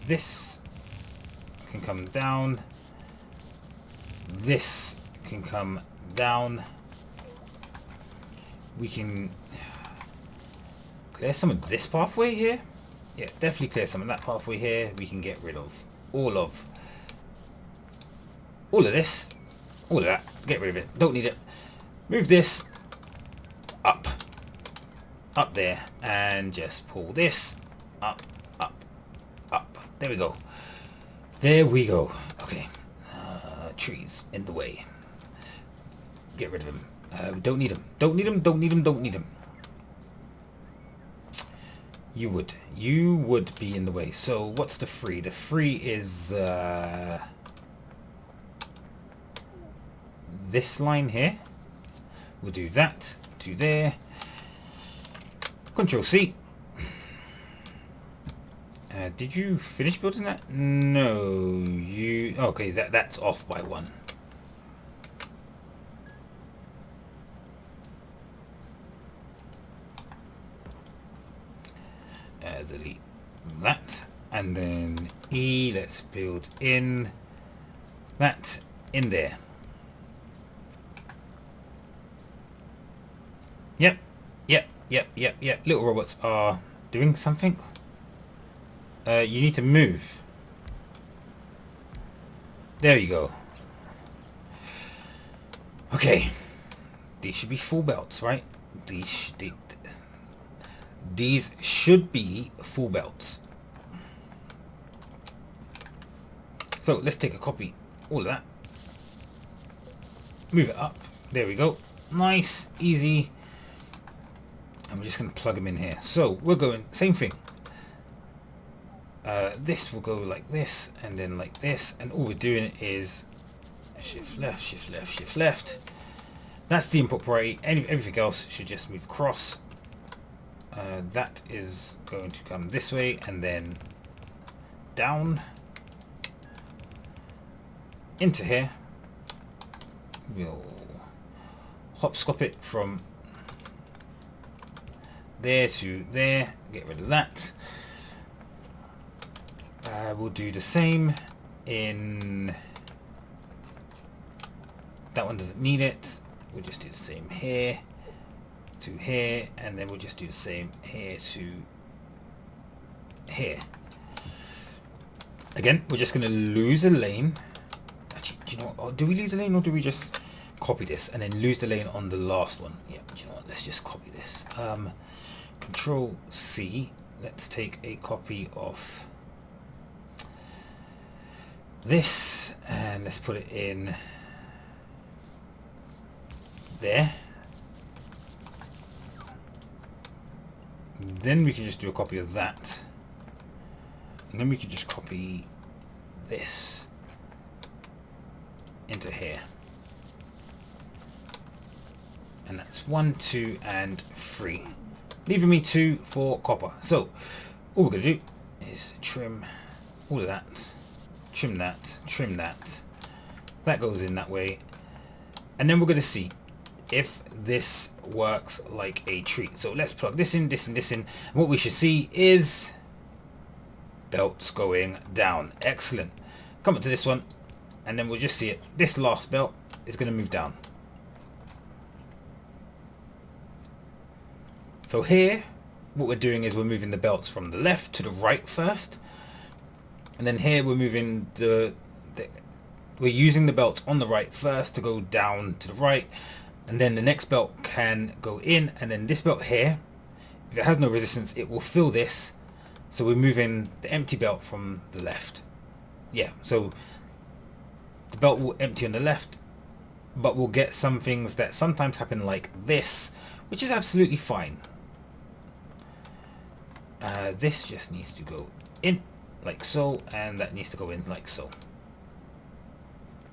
This can come down. This can come down. We can clear some of this pathway here. Yeah, definitely clear some of that pathway here. We can get rid of all of this, all of that. Get rid of it. Don't need it. Move this up there, and just pull this up. There we go. There we go. Okay. Trees in the way. Get rid of them. We don't need them. Don't need them. Don't need them. Don't need them. You would be in the way. So what's the free? The free is this line here. We'll do that to there. Control C. Did you finish building that? No, you... Okay, that's off by 1. Delete that. And then E, let's build in that in there. Yep. Little robots are doing something. You need to move. There you go. Okay. These should be full belts, right? These should be full belts. So let's take a copy. All of that. Move it up. There we go. Nice, easy. And we're just going to plug them in here. So we're going, same thing. This will go like this, and then like this, and all we're doing is shift left, shift left, shift left. That's the input priority. Everything else should just move across. That is going to come this way, and then down into here. We'll hopscotch it from there to there. Get rid of that. We'll do the same in that one. Doesn't need it. we'll just do the same here to here, and then we'll just do the same here to here. Again, we're just going to lose a lane. Actually, do you know what? Do we lose a lane, or do we just copy this and then lose the lane on the last one? Yeah, do you know what? Let's just copy this. Control C. Let's take a copy of this and let's put it in there. Then we can just do a copy of that, and then we can just copy this into here, and that's 1, 2, and 3, leaving me 2 for copper. So all we're going to do is trim all of that, trim that, trim that. That goes in that way, and then we're going to see if this works like a treat. So let's plug this in, this in, this in. And what we should see is belts going down. Excellent. Come up to this one, and then we'll just see it. This last belt is going to move down. So here, what we're doing is we're moving the belts from the left to the right first, and then here we're moving we're using the belt on the right first to go down to the right, and then the next belt can go in, and then this belt here, if it has no resistance, it will fill this. So we're moving the empty belt from the left. Yeah, so the belt will empty on the left, but we'll get some things that sometimes happen like this, which is absolutely fine. This just needs to go in like so, and that needs to go in like so.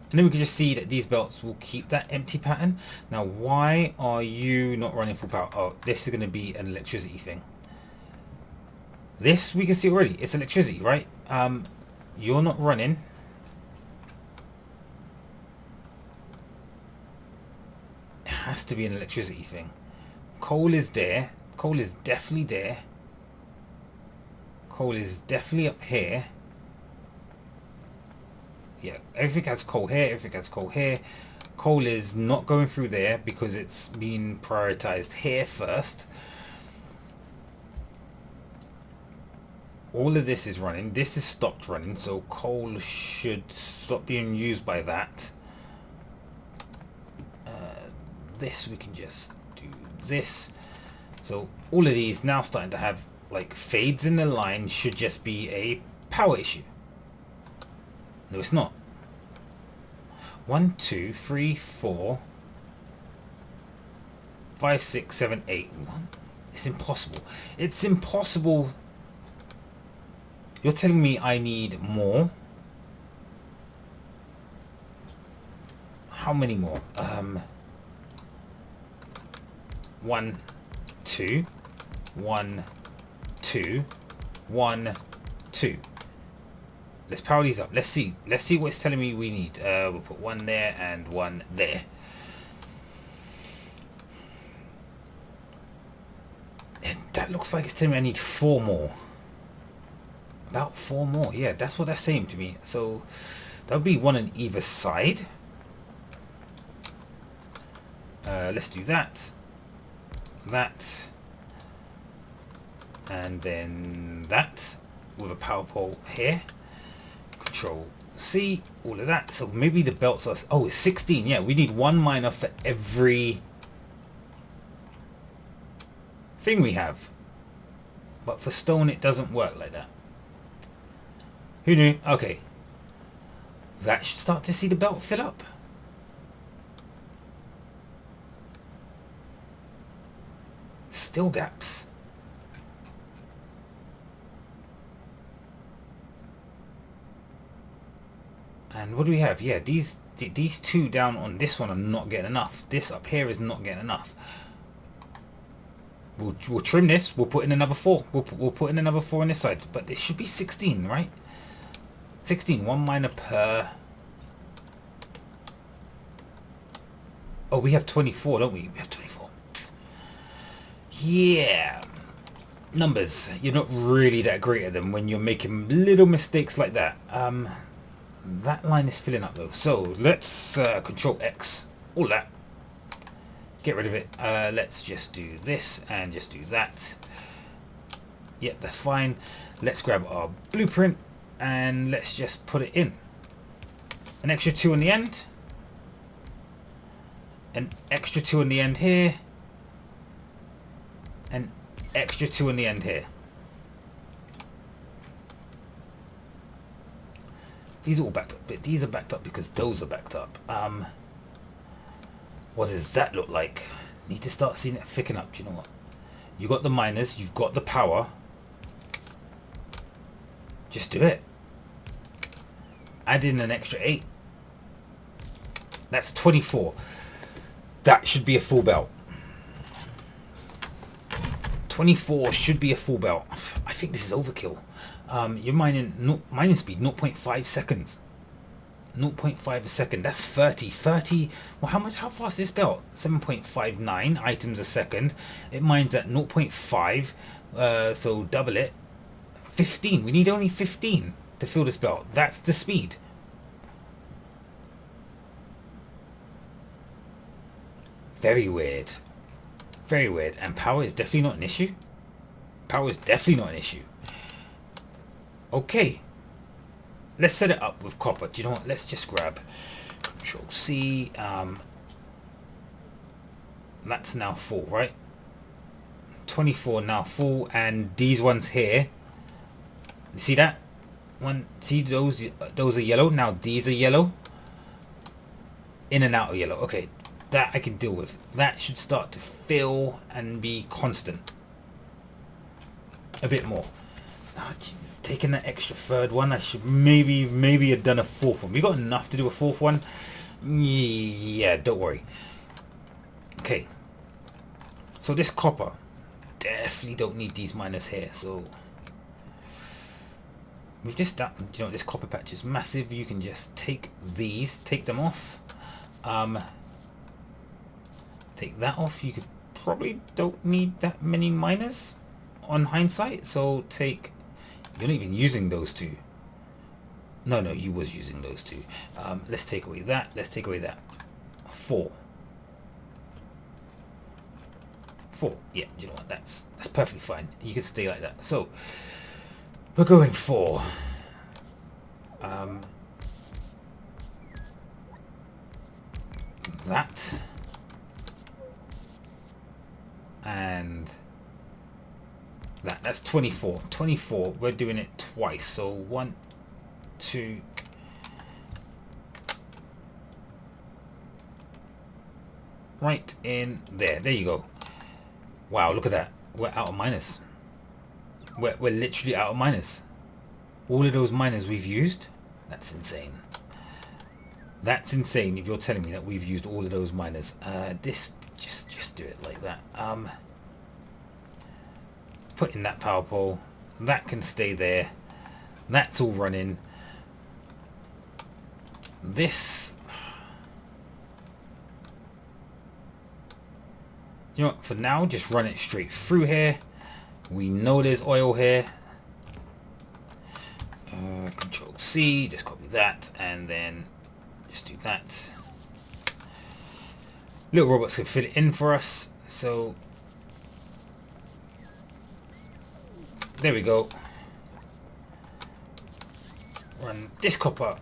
And then we can just see that these belts will keep that empty pattern. Now, why are you not running full power? Oh, this is going to be an electricity thing. This we can see already. It's electricity, right? You're not running. It has to be an electricity thing. Coal is there. Coal is definitely there. Coal is definitely up here. Yeah, everything has coal here, everything has coal here. Coal is not going through there because it's being prioritized here first. All of this is running. This is stopped running, so coal should stop being used by that. This we can just do this. So all of these now starting to have like fades in the line should just be a power issue. No, it's not. 1, 2, 3, 4, 5, 6, 7, 8. It's impossible. It's impossible. You're telling me I need more? How many more? 1, 2, 1, 2, 1, 2. Let's power these up. Let's see what it's telling me we need. We'll put 1 there and 1 there. And that looks like it's telling me I need 4 more. About 4 more. Yeah, that's what that's saying to me. So that'll be 1 on either side. Let's do that. That. And then that with a power pole here. Control C, all of that. So maybe the belts are, oh, it's 16. Yeah, we need 1 miner for every thing we have. But for stone it doesn't work like that. Who knew? Okay, that should start to see the belt fill up. Still gaps. And what do we have? Yeah, these 2 down on this one are not getting enough. This up here is not getting enough. We'll trim this. We'll put in another 4. We'll put in another 4 on this side. But it should be 16, right? 16. 1 miner per. Oh, we have 24, don't we? We have 24. Yeah. Numbers. You're not really that great at them when you're making little mistakes like that. That line is filling up though, so let's Control X all that. Get rid of it. Let's just do this and just do that. Yep, that's fine. Let's grab our blueprint and let's just put it in. An extra 2 on the end. An extra 2 on the end here. An extra 2 on the end here. These are all backed up, but these are backed up because those are backed up. What does that look like? Need to start seeing it thicken up. Do you know what? You got the miners, you've got the power. Just do it. Add in an extra 8. That's 24. That should be a full belt. 24 should be a full belt. I think this is overkill. You're mining speed 0.5 seconds. 0.5 a second. That's 30. Well, how fast is this belt? 7.59 items a second. It mines at 0.5. So double it. 15. We need only 15 to fill this belt. That's the speed. Very weird. Very weird. And power is definitely not an issue. Power is definitely not an issue. Okay. Let's set it up with copper. Do you know what? Let's just grab Control C. That's now full, right? 24 now full. And these ones here. You see that? See those are yellow. Now these are yellow. In and out of yellow. Okay. That I can deal with. That should start to fill and be constant. A bit more. Taking that extra third one, I should maybe have done a fourth one. We got enough to do a fourth one. Yeah, don't worry. Okay. So this copper, definitely don't need these miners here. So with this, you know, this copper patch is massive. You can just take them off. Take that off. You could probably don't need that many miners on hindsight. So take. You're not even using those two. No, you was using those two. Let's take away that. Let's take away that. 4. Yeah, you know what? That's perfectly fine. You can stay like that. So we're going for that and that. That's 24. We're doing it twice. So 1, 2. Right in there. There you go. Wow, look at that. We're out of miners. We're literally out of miners. All of those miners we've used. That's insane. That's insane if you're telling me that we've used all of those miners. This just do it like that. Put in that power pole. That can stay there. That's all running. This, you know what, for now just run it straight through here. We know there's oil here. Control C, just copy that and then just do that. Little robots can fit it in for us. So there we go. Run this copper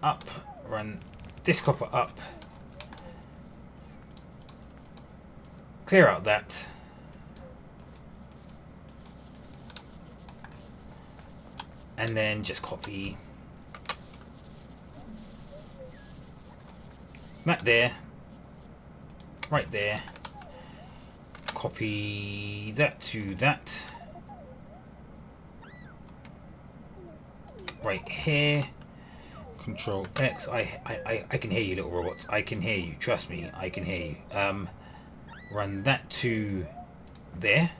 up. Run this copper up. Clear out that. And then just copy that there. Right there. Copy that to that. Right here. Control X. I can hear you, little robots. I can hear you. Trust me, I can hear you. Run that to there.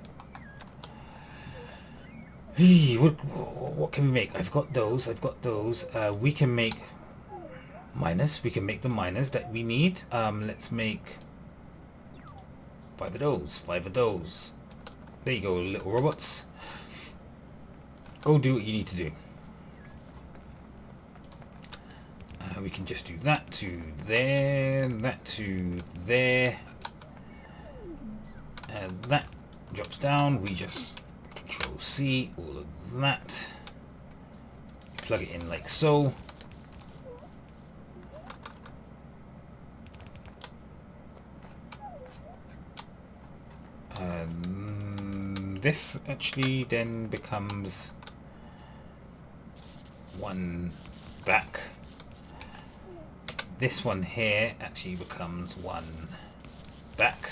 What can we make? I've got those. We can make miners. We can make the miners that we need. Let's make 5 of those. 5 of those. There you go, little robots. Go do what you need to do. We can just do that to there, that to there. and that drops down. We just Control C, all of that, plug it in like so. This actually then becomes one back. This one here actually becomes one back,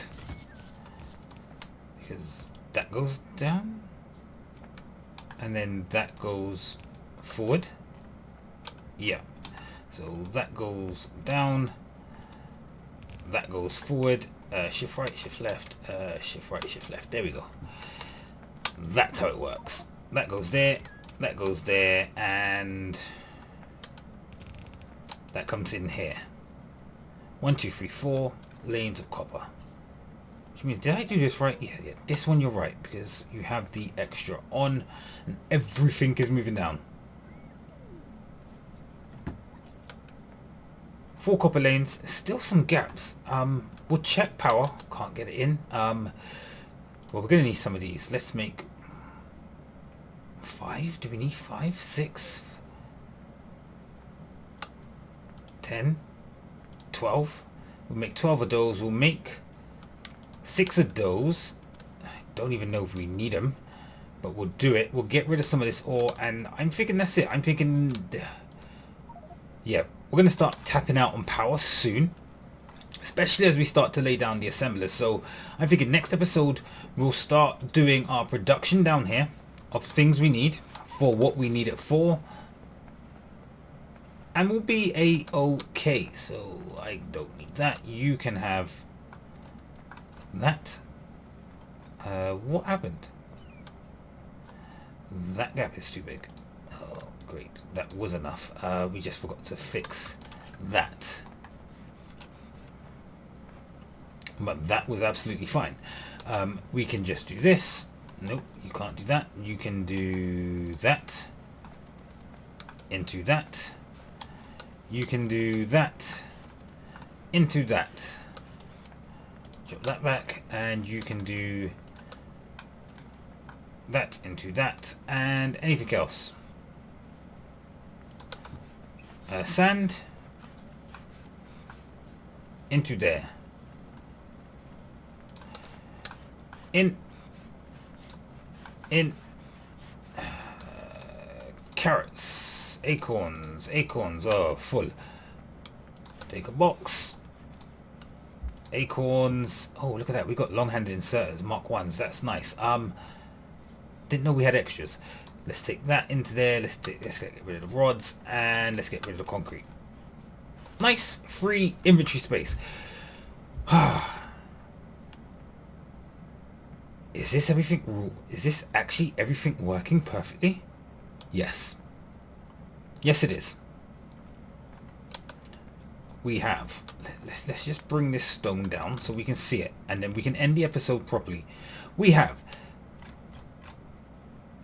because that goes down and then that goes forward. Yeah, so that goes down, that goes forward, shift right, shift left, shift right, shift left. There we go. That's how it works. That goes there, that goes there, and that comes in here. 1 2 3 4 lanes of copper, which means, did I do this right? Yeah, this one you're right, because you have the extra on and everything is moving down. 4 copper lanes, still some gaps. We'll check power, can't get it in. Well, we're going to need some of these. Let's make 5. Do we need 5? 6? 10? 12? We'll make 12 of those. We'll make 6 of those. I don't even know if we need them, but we'll do it. We'll get rid of some of this ore, and I'm thinking that's it. I'm thinking, yeah, we're going to start tapping out on power soon, especially as we start to lay down the assemblers. So I'm thinking next episode we'll start doing our production down here of things we need for what we need it for, and we'll be a-okay. So I don't need that. You can have that. What happened? That gap is too big. Oh great, that was enough. We just forgot to fix that, but that was absolutely fine. We can just do this. Nope, you can't do that. You can do that into that. You can do that into that. Drop that back, and you can do that into that, and anything else. Sand into there. In carrots, acorns are full. Take a box. Acorns. Oh, look at that, we got long-handed inserters, Mark 1s. That's nice. Didn't know we had extras. Let's take that into there. Let's get rid of the rods, and let's get rid of the concrete. Nice free inventory space. Is this everything? Is this actually everything working perfectly? Yes. Yes, it is. We have. Let's just bring this stone down so we can see it, and then we can end the episode properly. We have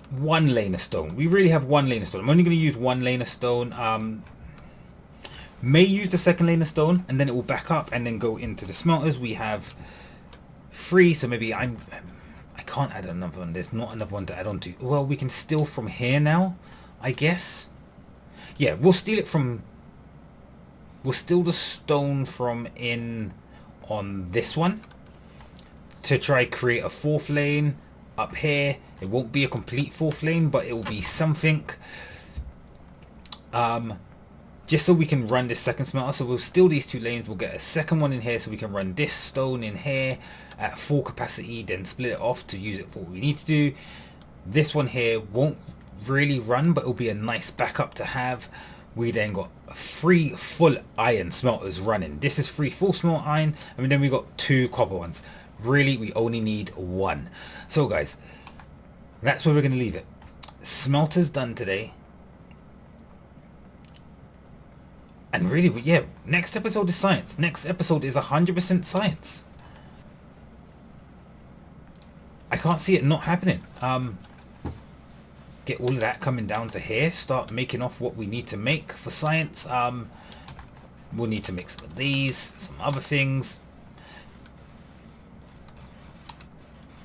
1 lane of stone. We really have 1 lane of stone. I'm only going to use 1 lane of stone. May use the 2nd lane of stone, and then it will back up and then go into the smelters. We have 3, so maybe I can't add another one. There's not another one to add on to. Well, we can steal from here now, I guess. Yeah, we'll steal it from... We'll steal the stone from in on this one to try create a 4th lane up here. It won't be a complete 4th lane, but it will be something. Just so we can run this 2nd smelter. So we'll steal these 2 lanes. We'll get a 2nd one in here so we can run this stone in here at full capacity, then split it off to use it for what we need to do. This one here won't really run, but it'll be a nice backup to have. We then got 3 full iron smelters running. This is 3 full smelt iron, and then we got 2 copper ones. Really, we only need 1. So guys, that's where we're going to leave it. Smelter's done today. And really, yeah, next episode is science. Next episode is 100% science. I can't see it not happening. Get all of that coming down to here. Start making off what we need to make for science. We'll need to make some of these, some other things.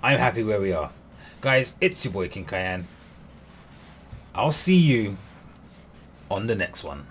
I'm happy where we are. Guys, it's your boy Kyn Kyan. I'll see you on the next one.